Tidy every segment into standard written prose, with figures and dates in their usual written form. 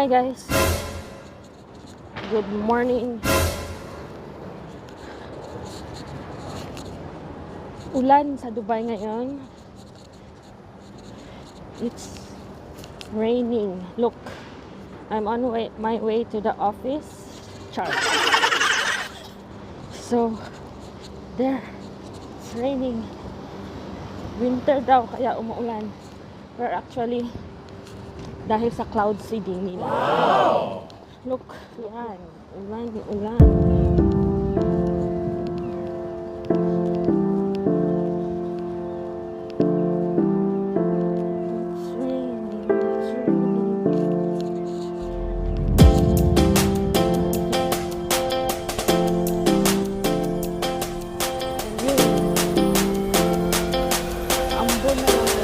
Hi guys, good morning. Ulan sa Dubai ngayon. It's raining. Look, I'm on my way to the office. Char. So there, it's raining. Winter daw kaya umuulan. But actually, dahil sa cloud seeding nila. Wow! Look, yan. Ulan, ulan. It's raining, it's raining. Ambon na lang.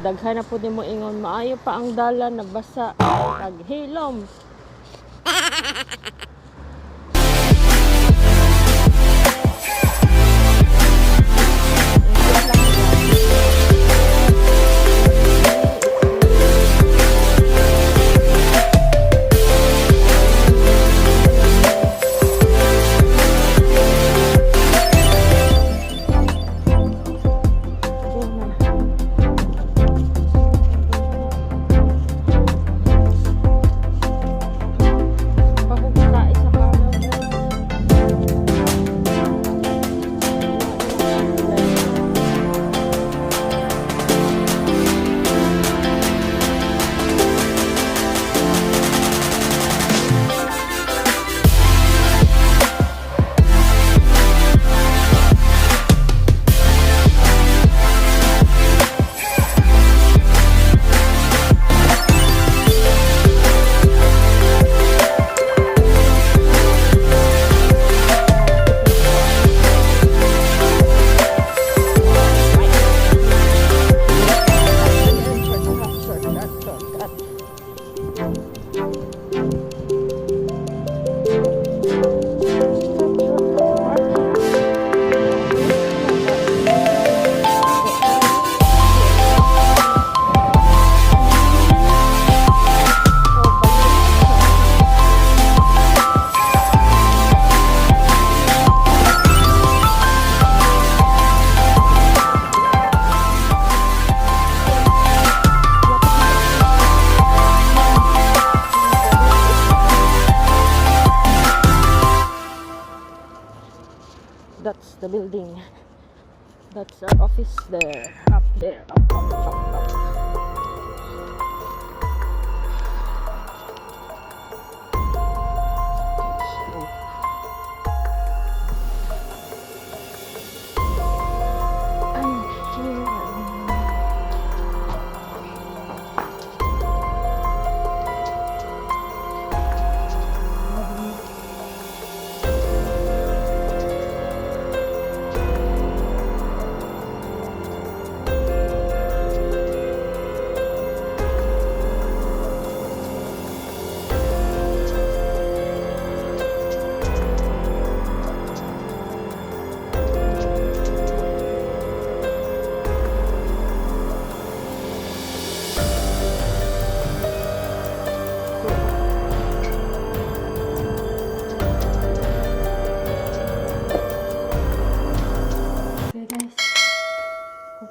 Daghan na po din mo ingon, maayo pa ang dalan na basa kag hilom. That's the building. That's our office there. Up there. Up. I'm here.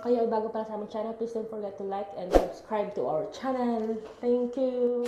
Kayo ay bago para sa aming channel, please don't forget to like and subscribe to our channel. Thank you!